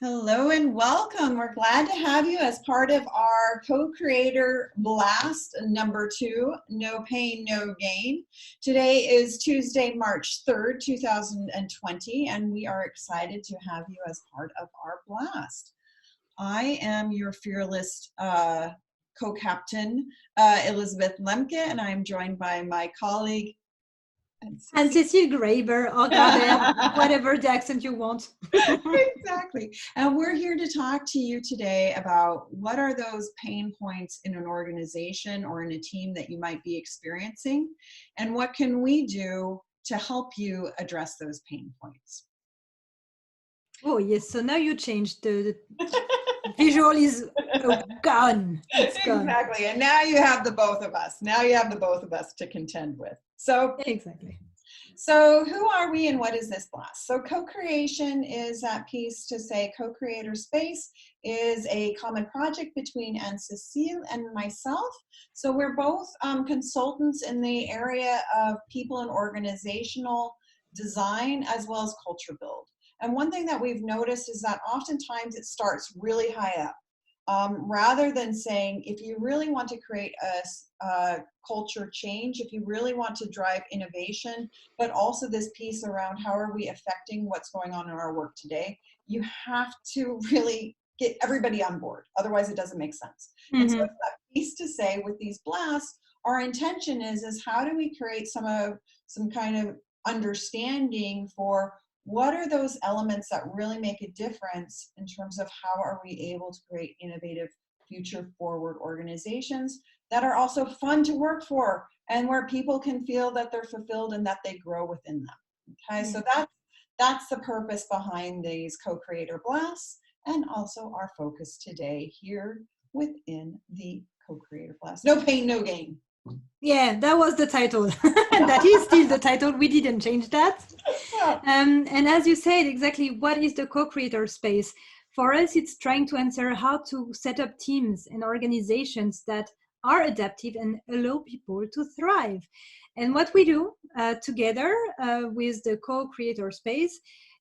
Hello and welcome. We're glad to have you as part of our co-creator blast number 2, No Pain, No Gain. Today is Tuesday, March 3rd, 2020, and we are excited to have you as part of our blast. I am your fearless co-captain, Elizabeth Lemke, and I'm joined by my colleague, and Cecile Graber, orga, whatever the accent you want. Exactly. And we're here to talk to you today about what are those pain points in an organization or in a team that you might be experiencing, and what can we do to help you address those pain points. Oh, yes. So now you changed the visual is gone. It's gone. Exactly. And now you have the both of us. Now you have the both of us to contend with. So exactly. So who are we and what is this blast? So co-creation is that piece to say co-creator.space is a common project between Anne Cecile and myself. So we're both consultants in the area of people and organizational design as well as culture build. And one thing that we've noticed is that oftentimes it starts really high up. Rather than saying, if you really want to create a culture change, if you really want to drive innovation, but also this piece around how are we affecting what's going on in our work today, you have to really get everybody on board. Otherwise, it doesn't make sense. Mm-hmm. And so it's that piece to say with these blasts, our intention is how do we create some kind of understanding for what are those elements that really make a difference in terms of how are we able to create innovative future forward organizations that are also fun to work for and where people can feel that they're fulfilled and that they grow within them. Okay, so that's the purpose behind these co-creator blasts and also our focus today here within the co-creator blast. No pain, no gain. Yeah, that was the title. That is still the title. We didn't change that. And as you said, exactly, what is the co-creator space? For us, it's trying to answer how to set up teams and organizations that are adaptive and allow people to thrive. And what we do together with the co-creator space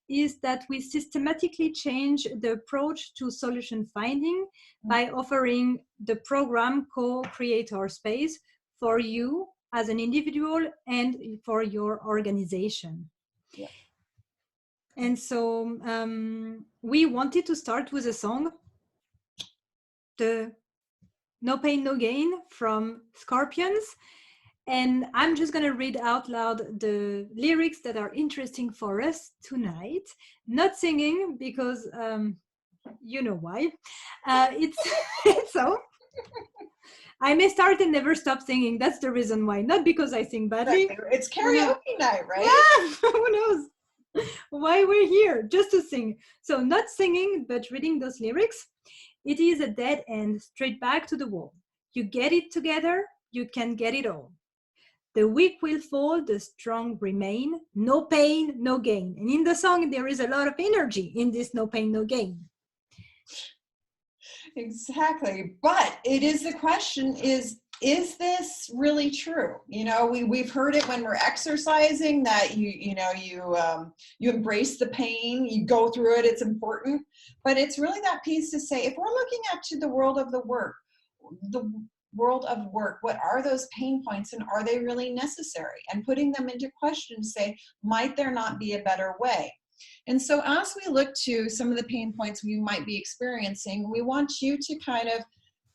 is that we systematically change the approach to solution finding by offering the program co-creator space for you as an individual and for your organization. Yeah. And so we wanted to start with a song, the No Pain, No Gain from Scorpions. And I'm just going to read out loud the lyrics that are interesting for us tonight. Not singing because you know why. It's so. I may start and never stop singing. That's the reason why. Not because I sing badly. It's karaoke night, right? Yeah, who knows why we're here, just to sing. So not singing, but reading those lyrics. It is a dead end, straight back to the wall. You get it together, you can get it all. The weak will fall, the strong remain. No pain, no gain. And in the song, there is a lot of energy in this no pain, no gain. Exactly. But it is the question is this really true? You know, we've heard it when we're exercising that you embrace the pain, you go through it, it's important. But it's really that piece to say, if we're looking at to the world of the world of work, what are those pain points and are they really necessary? And putting them into question to say, might there not be a better way? And so as we look to some of the pain points we might be experiencing, we want you to kind of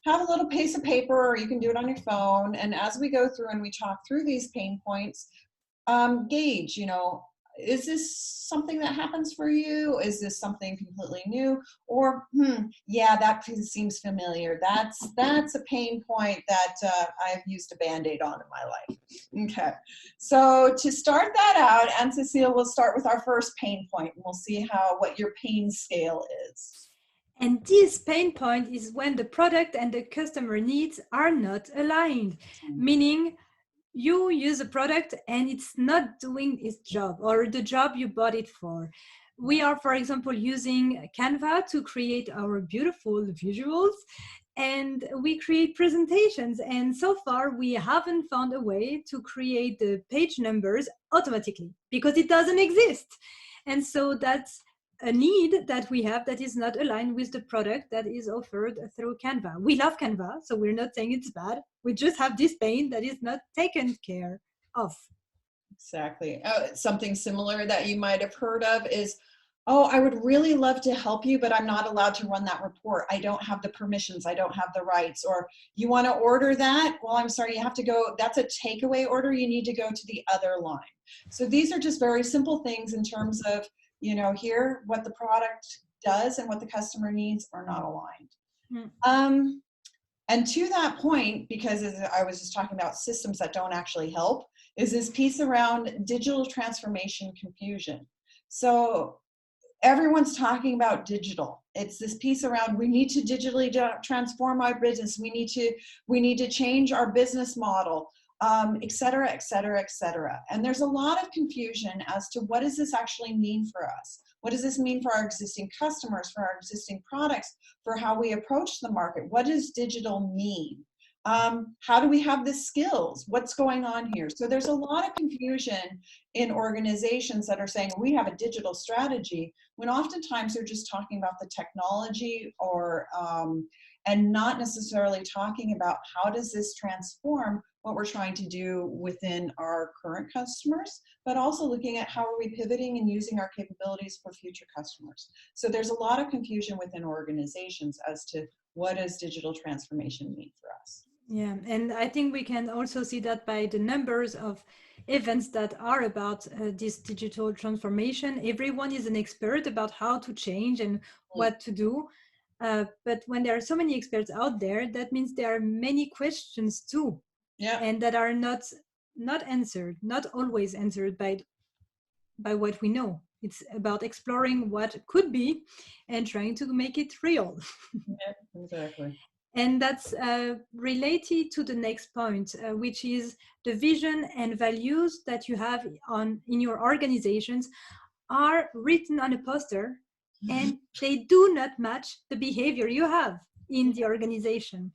have a little piece of paper, or you can do it on your phone. And as we go through and we talk through these pain points, gauge, is this something that happens for you? Is this something completely new? Or, yeah, that seems familiar. That's a pain point that I've used a Band-Aid on in my life. Okay, so to start that out, Anne Cecile will start with our first pain point, and we'll see what your pain scale is. And this pain point is when the product and the customer needs are not aligned, meaning you use a product and it's not doing its job or the job you bought it for. We are, for example, using Canva to create our beautiful visuals, and we create presentations. And so far, we haven't found a way to create the page numbers automatically because it doesn't exist. And so that's a need that we have that is not aligned with the product that is offered through Canva. We love Canva, so we're not saying it's bad. We just have this pain that is not taken care of. Exactly. Something similar that you might have heard of is, oh, I would really love to help you, but I'm not allowed to run that report. I don't have the permissions. I don't have the rights. Or you want to order that? Well, I'm sorry, you have to go, that's a takeaway order. You need to go to the other line. So these are just very simple things in terms of, you know, here, what the product does and what the customer needs are not aligned. And to that point, because as I was just talking about systems that don't actually help, is this piece around digital transformation confusion. So everyone's talking about digital. It's this piece around, we need to digitally transform our business. We need to change our business model, et cetera, et cetera, et cetera. And there's a lot of confusion as to what does this actually mean for us? What does this mean for our existing customers, for our existing products, for how we approach the market? What does digital mean? How do we have the skills? What's going on here? So there's a lot of confusion in organizations that are saying we have a digital strategy, when oftentimes they're just talking about the technology or and not necessarily talking about how does this transform what we're trying to do within our current customers, but also looking at how are we pivoting and using our capabilities for future customers. So there's a lot of confusion within organizations as to what does digital transformation mean for us. Yeah, and I think we can also see that by the numbers of events that are about this digital transformation. Everyone is an expert about how to change and what to do. But when there are so many experts out there, that means there are many questions too. Yeah. And that are not answered, not always answered by what we know. It's about exploring what could be and trying to make it real. Yeah, exactly. And that's related to the next point, which is the vision and values that you have in your organizations are written on a poster, and they do not match the behavior you have in the organization.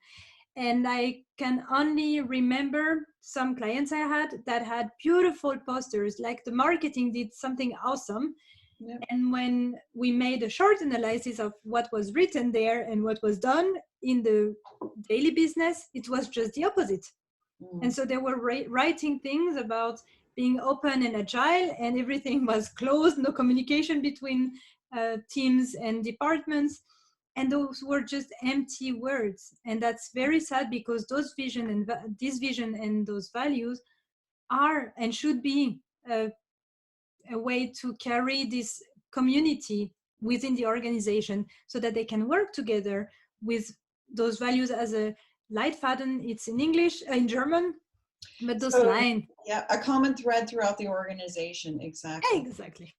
And I can only remember some clients I had that had beautiful posters, like the marketing did something awesome. Yep. And when we made a short analysis of what was written there and what was done in the daily business, it was just the opposite. And so they were writing things about being open and agile, and everything was closed, no communication between teams and departments. And those were just empty words. And that's very sad, because those vision and this vision and those values are and should be a way to carry this community within the organization, so that they can work together with those values as a Leitfaden. It's in English, in German, but those lines. Yeah, a common thread throughout the organization. Exactly. Exactly.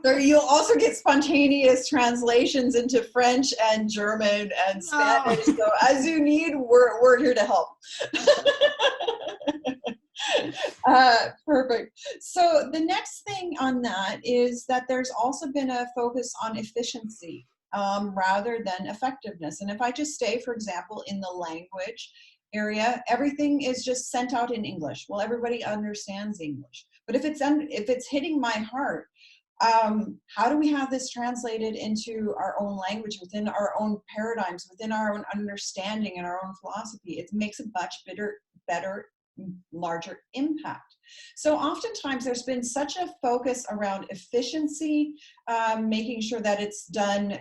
So you'll also get spontaneous translations into French and German and Spanish. Oh. So as you need, we're here to help. Perfect. So the next thing on that is that there's also been a focus on efficiency rather than effectiveness. And if I just stay, for example, in the language area, everything is just sent out in English. Well, everybody understands English. But if it's hitting my heart, how do we have this translated into our own language, within our own paradigms, within our own understanding and our own philosophy? It makes a much better, larger impact. So oftentimes there's been such a focus around efficiency, making sure that it's done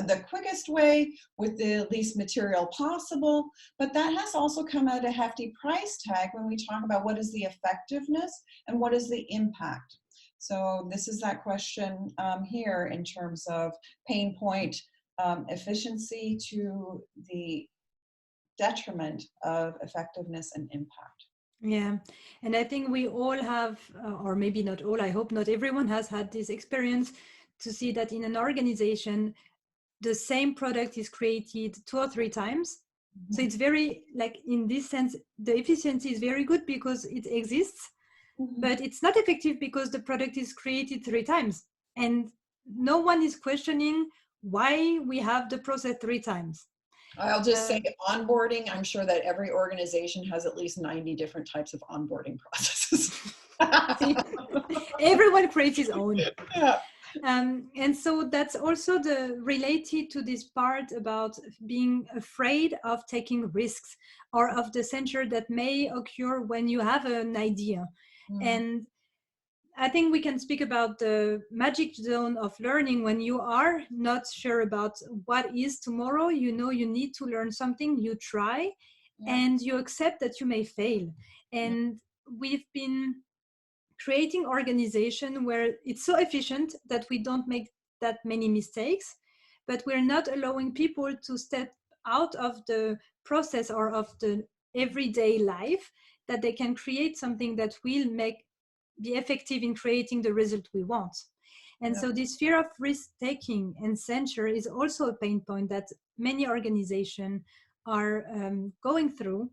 the quickest way with the least material possible, but that has also come at a hefty price tag when we talk about what is the effectiveness and what is the impact. So this is that question here in terms of pain point, efficiency to the detriment of effectiveness and impact. Yeah, and I think we all have, or maybe not all, I hope not everyone has had this experience, to see that in an organization, the same product is created 2 or 3 times. Mm-hmm. So it's very, like, in this sense, the efficiency is very good because it exists, mm-hmm. but it's not effective because the product is created 3 times. And no one is questioning why we have the process 3 times. I'll just say onboarding, I'm sure that every organization has at least 90 different types of onboarding processes. Everyone creates his own. Yeah. And so that's also the related to this part about being afraid of taking risks or of the censure that may occur when you have an idea. And I think we can speak about the magic zone of learning when you are not sure about what is tomorrow. You know, you need to learn something, you try, and you accept that you may fail. And we've been creating organization where it's so efficient that we don't make that many mistakes, but we're not allowing people to step out of the process or of the everyday life, that they can create something that will be effective in creating the result we want. And so this fear of risk taking and censure is also a pain point that many organizations are going through.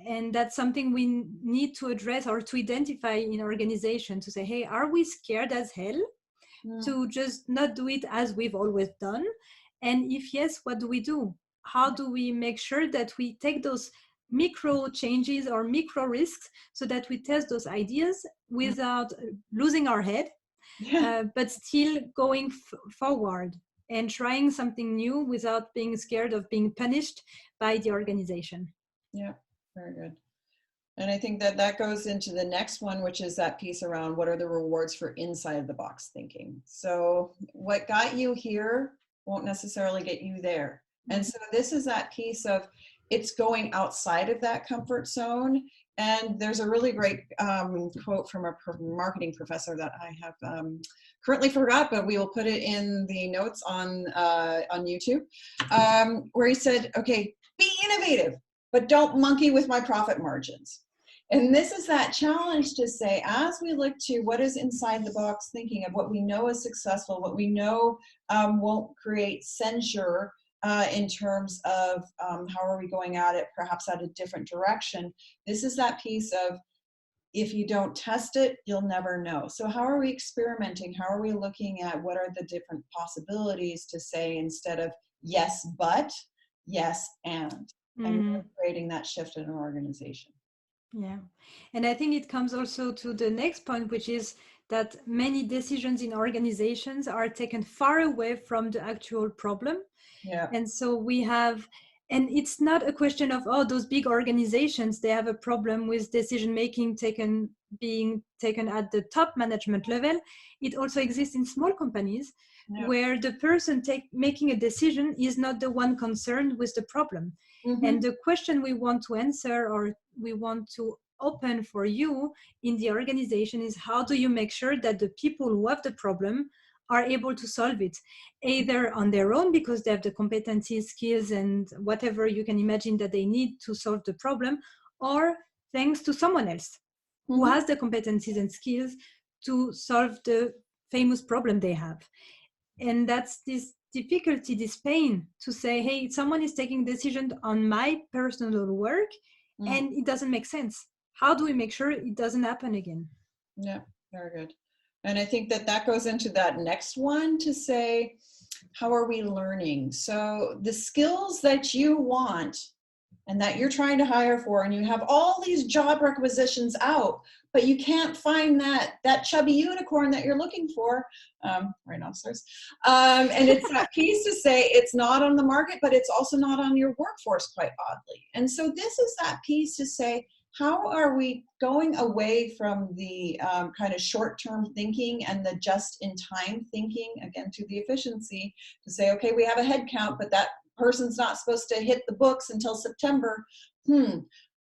And that's something we need to address or to identify in organization, to say, hey, are we scared as hell to just not do it as we've always done? And if yes, what do we do? How do we make sure that we take those micro changes or micro risks so that we test those ideas without losing our head, but still going forward and trying something new without being scared of being punished by the organization? Yeah, very good. And I think that that goes into the next one, which is that piece around what are the rewards for inside the box thinking. So what got you here won't necessarily get you there. And so this is that piece of it's going outside of that comfort zone. And there's a really great quote from a marketing professor that I have currently forgot, but we will put it in the notes on YouTube, where he said, okay, be innovative, but don't monkey with my profit margins. And this is that challenge to say, as we look to what is inside the box thinking of what we know is successful, what we know won't create censure in terms of how are we going at it, perhaps at a different direction. This is that piece of, if you don't test it, you'll never know. So how are we experimenting? How are we looking at what are the different possibilities to say, instead of yes, but, yes, and really creating that shift in an organization. Yeah. And I think it comes also to the next point, which is that many decisions in organizations are taken far away from the actual problem. Yeah. And so we have, and it's not a question of, oh, those big organizations, they have a problem with decision making being taken at the top management level. It also exists in small companies where the person making a decision is not the one concerned with the problem. And the question we want to answer, or we want to open for you in the organization, is how do you make sure that the people who have the problem are able to solve it, either on their own because they have the competencies, skills, and whatever you can imagine that they need to solve the problem, or thanks to someone else who has the competencies and skills to solve the famous problem they have. And that's this difficulty, this pain to say, hey, someone is taking decision on my personal work and it doesn't make sense. How do we make sure it doesn't happen again? Yeah, very good. And I think that that goes into that next one, to say, how are we learning? So the skills that you want and that you're trying to hire for, and you have all these job requisitions out, but you can't find that chubby unicorn that you're looking for, right officers. And it's that piece to say it's not on the market, but it's also not on your workforce, quite oddly. And so this is that piece to say, how are we going away from the kind of short-term thinking and the just-in-time thinking, again, to the efficiency, to say, okay, we have a head count, but that person's not supposed to hit the books until September.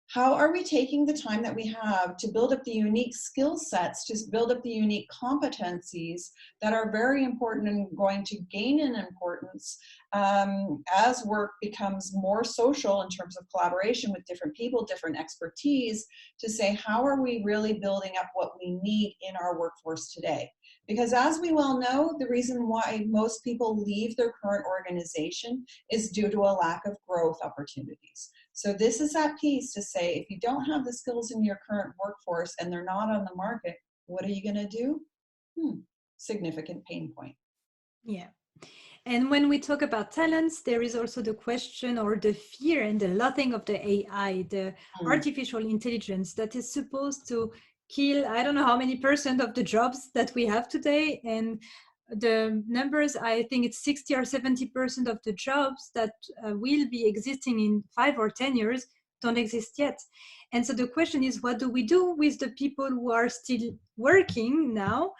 How are we taking the time that we have to build up the unique skill sets, to build up the unique competencies that are very important and going to gain in importance as work becomes more social in terms of collaboration with different people, different expertise, to say, how are we really building up what we need in our workforce today? Because as we well know, the reason why most people leave their current organization is due to a lack of growth opportunities. So this is that piece to say, if you don't have the skills in your current workforce and they're not on the market, what are you going to do? Significant pain point. Yeah. And when we talk about talents, there is also the question or the fear and the loathing of the AI, the artificial intelligence that is supposed to kill, I don't know how many % of the jobs that we have today, and the numbers, I think it's 60 or 70% of the jobs that will be existing in 5 or 10 years don't exist yet. And so the question is, what do we do with the people who are still working now,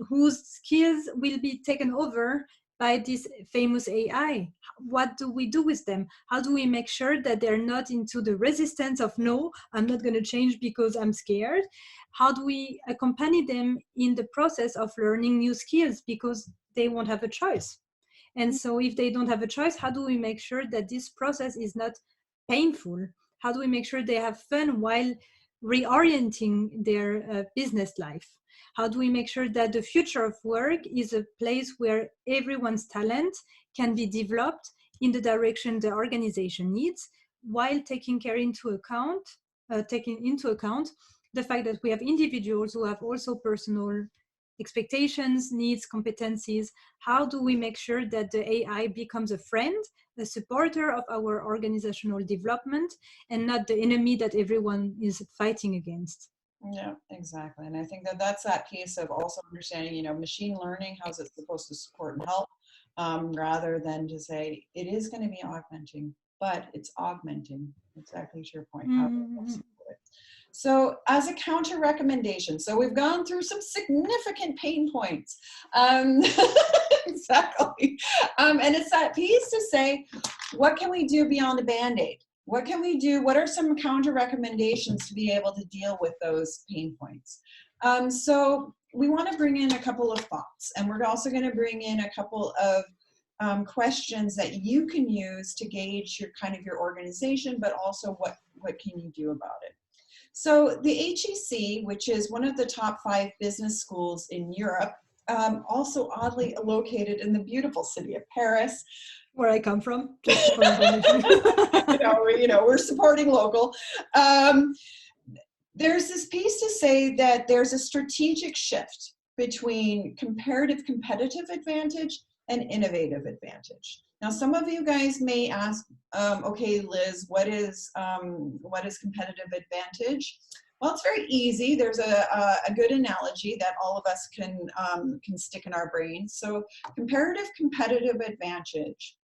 whose skills will be taken over by this famous AI? What do we do with them? How do we make sure that they're not into the resistance of, no, I'm not going to change because I'm scared? How do we accompany them in the process of learning new skills, because they won't have a choice? And so if they don't have a choice, how do we make sure that this process is not painful? How do we make sure they have fun while reorienting their business life? How do we make sure that the future of work is a place where everyone's talent can be developed in the direction the organization needs, while taking into account the fact that we have individuals who have also personal expectations, needs, competencies? How do we make sure that the AI becomes a friend, a supporter of our organizational development, and not the enemy that everyone is fighting against? Yeah, exactly. And I think that that's that piece of also understanding, you know, machine learning, how's it supposed to support and help, rather than to say it is going to be augmenting, but it's augmenting. Exactly to your point. How Mm-hmm. So as a counter recommendation, so we've gone through some significant pain points. Exactly. And it's that piece to say, what can we do beyond a Band-Aid? What can we do? What are some counter recommendations to be able to deal with those pain points? So we want to bring in a couple of thoughts, and we're also going to bring in a couple of questions that you can use to gauge your kind of your organization, but also what can you do about it? So the HEC, which is one of the top 5 business schools in Europe, also oddly located in the beautiful city of Paris, where I come from, just for information. We're supporting local. There's this piece to say that there's a strategic shift between comparative competitive advantage and innovative advantage. Now, some of you guys may ask, okay, Liz, what is competitive advantage? Well, it's very easy. There's a good analogy that all of us can stick in our brains. So comparative competitive advantage,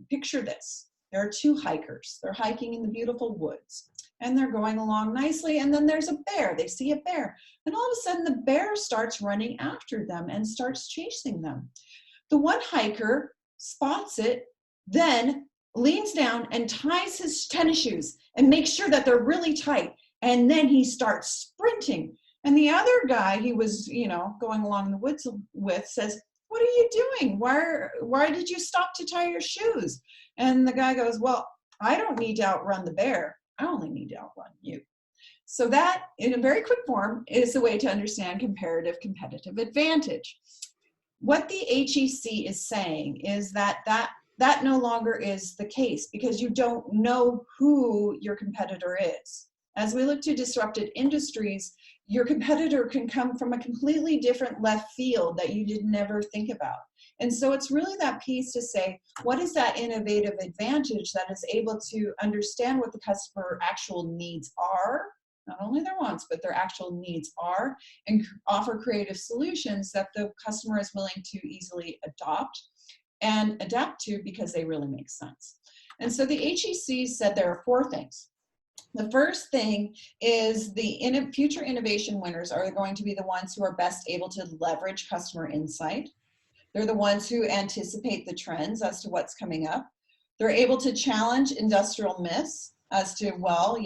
picture this. There are 2 hikers. They're hiking in the beautiful woods, and they're going along nicely, and then there's a bear. They see a bear, and all of a sudden the bear starts running after them and starts chasing them. The one hiker spots it, then leans down and ties his tennis shoes and makes sure that they're really tight, and then he starts sprinting. And the other guy he was, going along the woods with says, "What are you doing? Why did you stop to tie your shoes?" And the guy goes, "Well, I don't need to outrun the bear. I only need to outrun you." So that, in a very quick form, is a way to understand comparative competitive advantage. What the HEC is saying is that no longer is the case, because you don't know who your competitor is. As we look to disrupted industries, your competitor can come from a completely different left field that you didn't ever think about. And so it's really that piece to say, what is that innovative advantage that is able to understand what the customer actual needs are, not only their wants, but their actual needs are, and offer creative solutions that the customer is willing to easily adopt and adapt to because they really make sense. And so the HEC said there are 4 things. The first thing is the future innovation winners are going to be the ones who are best able to leverage customer insight. They're the ones who anticipate the trends as to what's coming up. They're able to challenge industrial myths as to, well,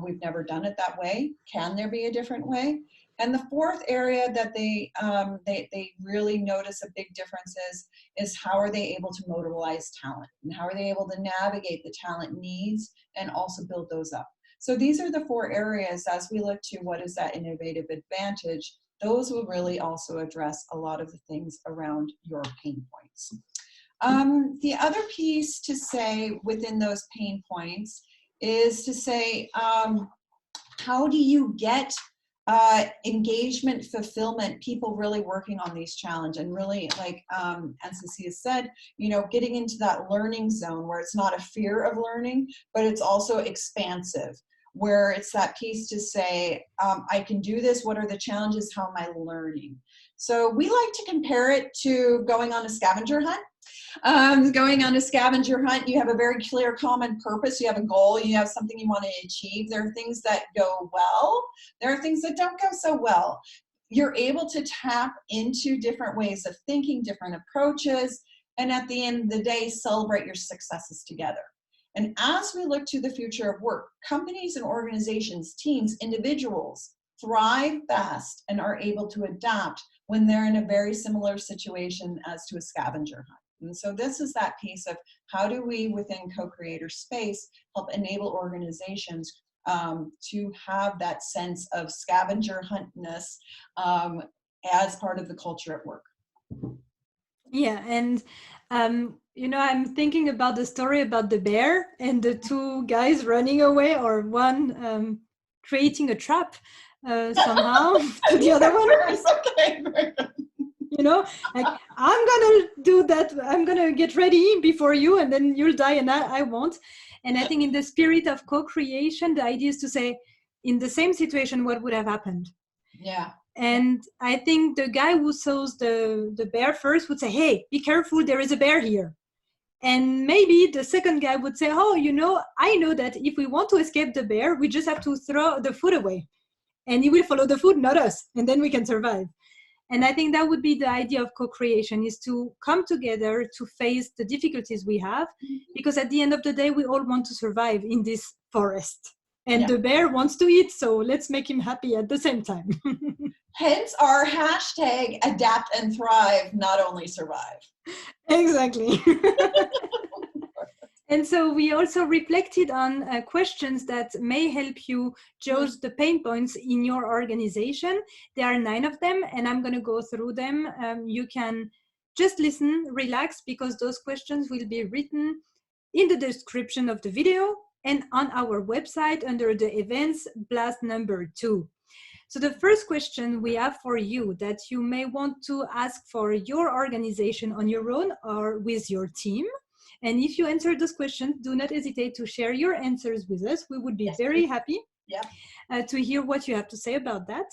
we've never done it that way. Can there be a different way? And the 4th area that they really notice a big difference is how are they able to mobilize talent, and how are they able to navigate the talent needs and also build those up. So these are the 4 areas as we look to what is that innovative advantage. Those will really also address a lot of the things around your pain points. The other piece to say within those pain points is to say, how do you get engagement, fulfillment, people really working on these challenges, and really, like as Cecilia said, getting into that learning zone where it's not a fear of learning, but it's also expansive, where it's that piece to say, I can do this. What are the challenges? How am I learning? So we like to compare it to going on a scavenger hunt. Going on a scavenger hunt, you have a very clear common purpose, you have a goal, you have something you want to achieve. There are things that go well, there are things that don't go so well. You're able to tap into different ways of thinking, different approaches, and at the end of the day, celebrate your successes together. And as we look to the future of work, companies and organizations, teams, individuals thrive best and are able to adapt when they're in a very similar situation as to a scavenger hunt. And so this is that piece of how do we, within co-creator space, help enable organizations to have that sense of scavenger huntness as part of the culture at work. Yeah, and I'm thinking about the story about the bear and the two guys running away, or one creating a trap somehow to the other one. Okay, Like, I'm gonna do that, I'm gonna get ready before you, and then you'll die and I won't. And I think in the spirit of co-creation, the idea is to say, in the same situation, what would have happened? Yeah. And I think the guy who saw the bear first would say, hey, be careful, there is a bear here. And maybe the second guy would say, oh, I know that if we want to escape the bear, we just have to throw the food away. And he will follow the food, not us. And then we can survive. And I think that would be the idea of co-creation, is to come together to face the difficulties we have, because at the end of the day, we all want to survive in this forest. And the bear wants to eat, so let's make him happy at the same time. Hence our hashtag adapt and thrive, not only survive. Exactly. And so we also reflected on questions that may help you judge the pain points in your organization. There are 9 of them, and I'm going to go through them. You can just listen, relax, because those questions will be written in the description of the video and on our website under the events blast number 2. So the first question we have for you that you may want to ask for your organization on your own or with your team. And if you answer those questions, do not hesitate to share your answers with us. We would be very happy to hear what you have to say about that.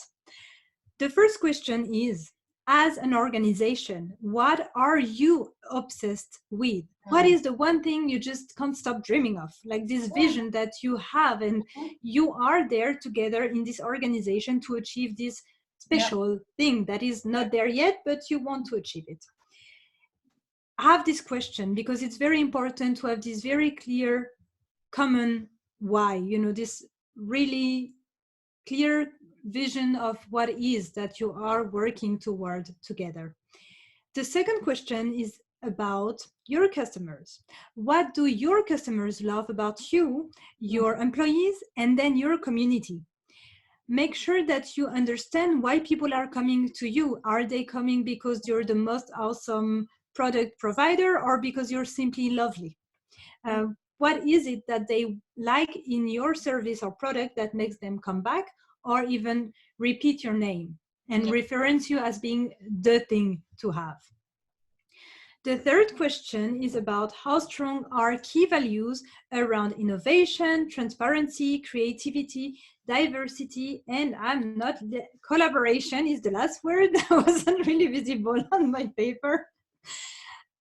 The first question is, as an organization, what are you obsessed with? What is the one thing you just can't stop dreaming of? Like this vision that you have, and you are there together in this organization to achieve this special thing that is not there yet, but you want to achieve it. Have this question, because it's very important to have this very clear common why, this really clear vision of what is that you are working toward together. The second question is about your customers. What do your customers love about you, your employees, and then your community? Make sure that you understand why people are coming to you. Are they coming because you're the most awesome product provider, or because you're simply lovely? What is it that they like in your service or product that makes them come back, or even repeat your name and reference you as being the thing to have? The third question is about how strong are key values around innovation, transparency, creativity, diversity, and collaboration is the last word that wasn't really visible on my paper.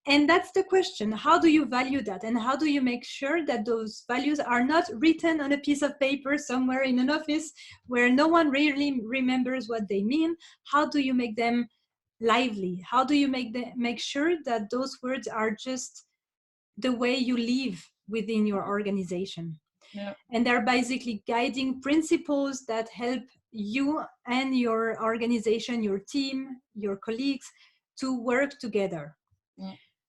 And that's the question. How do you value that? And how do you make sure that those values are not written on a piece of paper somewhere in an office where no one really remembers what they mean? How do you make them lively? How do you make sure that those words are just the way you live within your organization? And they're basically guiding principles that help you and your organization, your team, your colleagues to work together.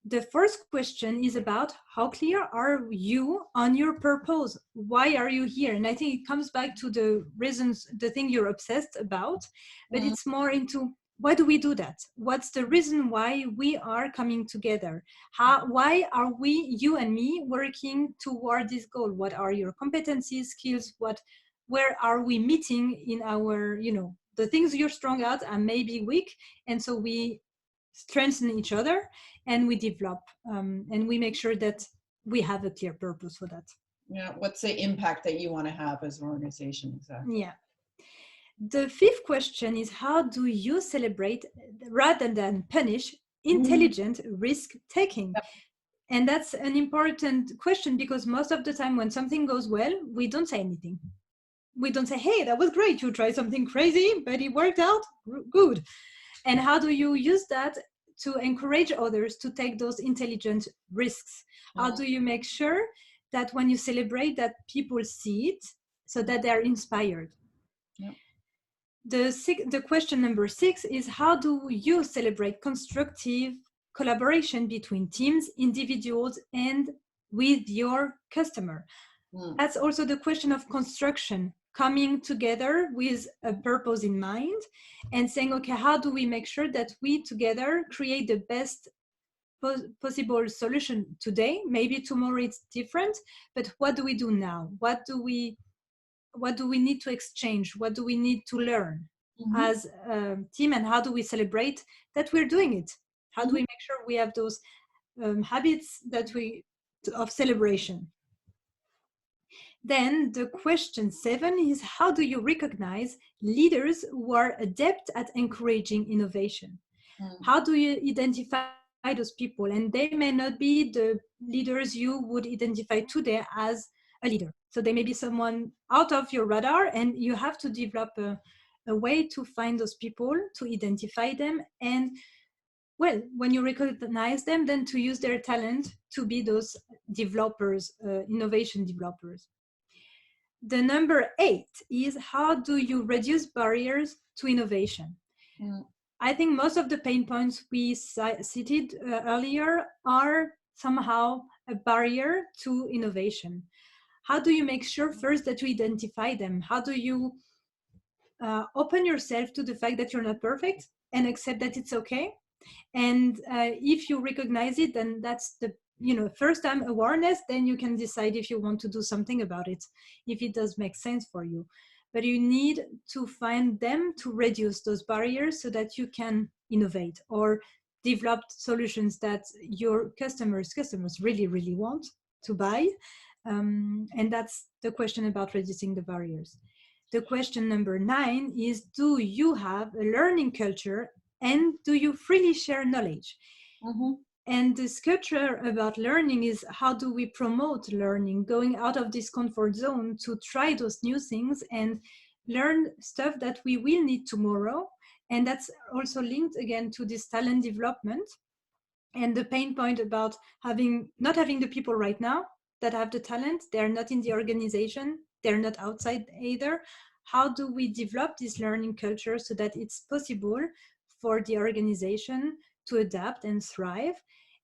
The first question is about how clear are you on your purpose? Why are you here? And I think it comes back to the reasons, the thing you're obsessed about, but it's more into, why do we do that? What's the reason why we are coming together? Why are we, you and me, working toward this goal? What are your competencies, skills? Where are we meeting in our, the things you're strong at and maybe weak? And so we strengthen each other, and we develop, and we make sure that we have a clear purpose for that. What's the impact that you want to have as an organization? Exactly. The fifth question is, how do you celebrate rather than punish Mm. intelligent risk taking? Yep. And that's an important question, because most of the time when something goes well, we don't say anything. We don't say, hey, that was great, you tried something crazy, but it worked out good. And how do you use that to encourage others to take those intelligent risks? How do you make sure that when you celebrate, that people see it so that they're inspired? Yep. The question number 6 is, how do you celebrate constructive collaboration between teams, individuals, and with your customer? That's also the question of construction, coming together with a purpose in mind and saying, okay, how do we make sure that we together create the best possible solution today? Maybe tomorrow it's different, but what do we do now? What do we need to exchange? What do we need to learn as a team? And how do we celebrate that we're doing it? How do we make sure we have those habits that of celebration? Then the question 7 is, how do you recognize leaders who are adept at encouraging innovation? How do you identify those people? And they may not be the leaders you would identify today as a leader. So they may be someone out of your radar, and you have to develop a way to find those people, to identify them, and well, when you recognize them, then to use their talent to be those developers, innovation developers. The number 8 is, how do you reduce barriers to innovation? I think most of the pain points we cited earlier are somehow a barrier to innovation. How do you make sure first that you identify them? How do you open yourself to the fact that you're not perfect and accept that it's okay? And if you recognize it, then that's the first time awareness, then you can decide if you want to do something about it, if it does make sense for you. But you need to find them to reduce those barriers so that you can innovate or develop solutions that your customers really, really want to buy. And that's the question about reducing the barriers. The question number 9 is, do you have a learning culture and do you freely share knowledge? And this culture about learning is, how do we promote learning, going out of this comfort zone to try those new things and learn stuff that we will need tomorrow. And that's also linked again to this talent development and the pain point about not having the people right now that have the talent. They're not in the organization, they're not outside either. How do we develop this learning culture so that it's possible for the organization to adapt and thrive?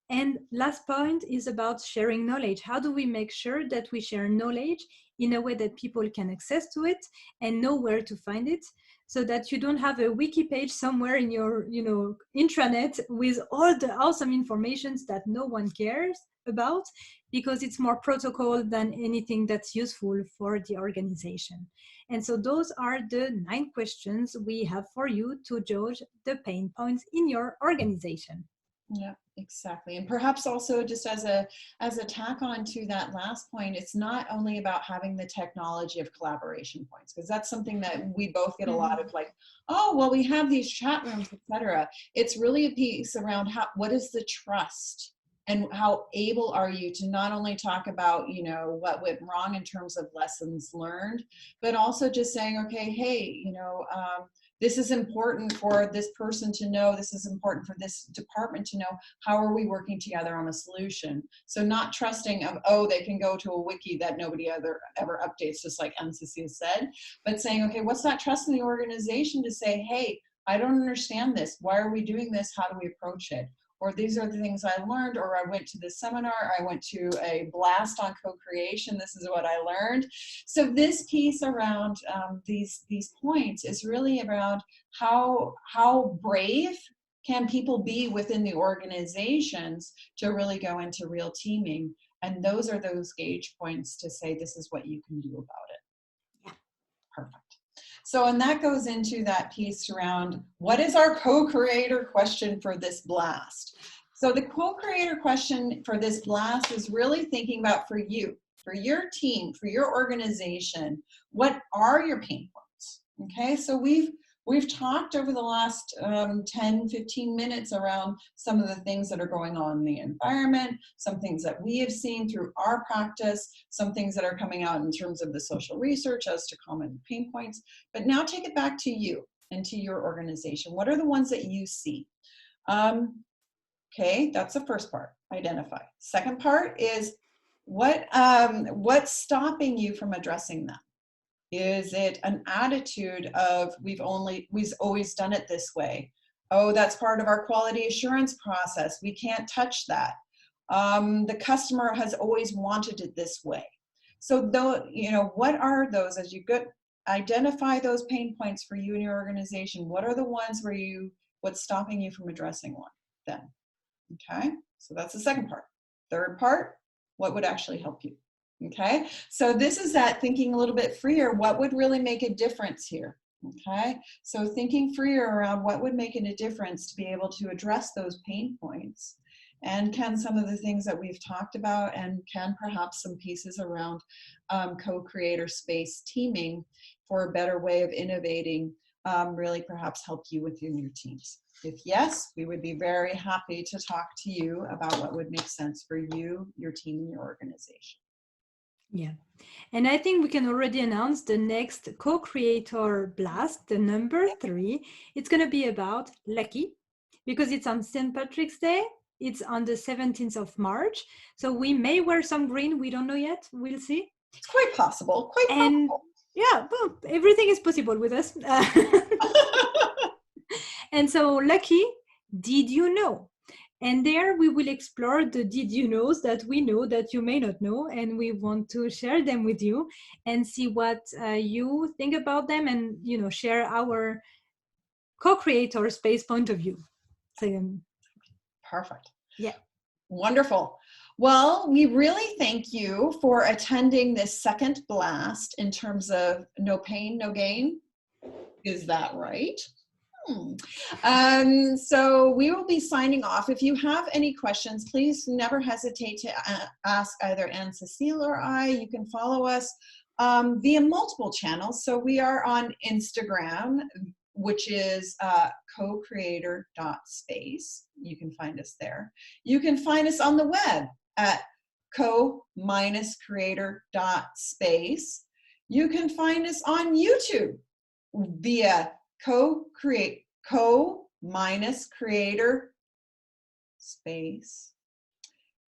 And last point is about sharing knowledge. How do we make sure that we share knowledge in a way that people can access to it and know where to find it, so that you don't have a wiki page somewhere in your intranet with all the awesome informations that no one cares about, because it's more protocol than anything that's useful for the organization. And so those are the 9 questions we have for you to judge the pain points in your organization. Yeah, exactly. And perhaps also just as a tack on to that last point, it's not only about having the technology of collaboration points, because that's something that we both get a lot of, like, oh, well, we have these chat rooms, etc. It's really a piece around what is the trust, and how able are you to not only talk about, what went wrong in terms of lessons learned, but also just saying, okay, hey, this is important for this person to know, this is important for this department to know, how are we working together on a solution? So not trusting of, oh, they can go to a wiki that nobody ever updates, just like MCC said, but saying, okay, what's that trust in the organization to say, hey, I don't understand this, why are we doing this, how do we approach it? Or these are the things I learned, or I went to this seminar, I went to a blast on co-creation, this is what I learned. So this piece around these points is really around how brave can people be within the organizations to really go into real teaming. And those are those gauge points to say, this is what you can do about it. Yeah. Perfect. So, and that goes into that piece around, what is our co-creator question for this blast? So the co-creator question for this blast is really thinking about, for you, for your team, for your organization, what are your pain points? Okay, so we've talked over the last 10, 15 minutes around some of the things that are going on in the environment, some things that we have seen through our practice, some things that are coming out in terms of the social research as to common pain points. But now take it back to you and to your organization. What are the ones that you see? Okay, that's the first part, identify. Second part is what's stopping you from addressing them? Is it an attitude of we've always done it this way? Oh, that's part of our quality assurance process. We can't touch that. The customer has always wanted it this way. So though, what are those as you identify those pain points for you and your organization? What are the ones what's stopping you from addressing one then? Okay, so that's the second part. Third part, what would actually help you? Okay, so this is that thinking a little bit freer. What would really make a difference here? Okay, so thinking freer around what would make it a difference to be able to address those pain points. And can some of the things that we've talked about, and can perhaps some pieces around co-creator space teaming for a better way of innovating really perhaps help you within your teams? If yes, we would be very happy to talk to you about what would make sense for you, your team, and your organization. Yeah. And I think we can already announce the next co-creator blast, the number 3. It's going to be about lucky, because it's on St. Patrick's Day. It's on the 17th of March. So we may wear some green. We don't know yet. We'll see. It's quite possible. Quite possible. Yeah, well, everything is possible with us. And so lucky, did you know? And there we will explore the did you knows that we know that you may not know, and we want to share them with you and see what you think about them, and share our co-creator space point of view. So, perfect. Yeah. Wonderful. Well, we really thank you for attending this second blast in terms of no pain, no gain. Is that right? So we will be signing off. If you have any questions, please never hesitate to ask either Anne-Cécile or I. You can follow us via multiple channels. So we are on Instagram, which is co-creator.space. You can find us there. You can find us on the web at co-creator.space. You can find us on YouTube via co-creator space.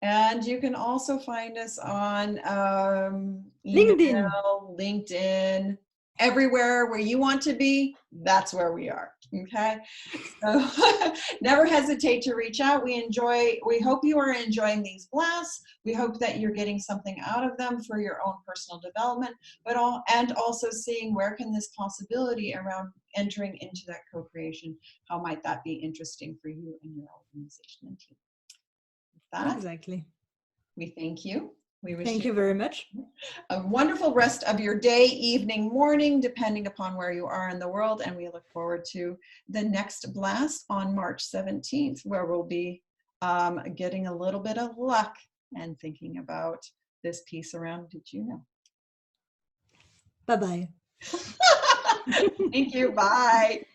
And you can also find us on email, LinkedIn, everywhere where you want to be, that's where we are. Okay, so never hesitate to reach out. We hope you are enjoying these blasts. We hope that you're getting something out of them for your own personal development, and also seeing where can this possibility around entering into that co-creation, how might that be interesting for you and your organization and team. With that, exactly. We thank you. We wish Thank you very much. A wonderful rest of your day, evening, morning, depending upon where you are in the world. And we look forward to the next blast on March 17th, where we'll be getting a little bit of luck and thinking about this piece around did you know? Bye-bye. Thank you. Bye.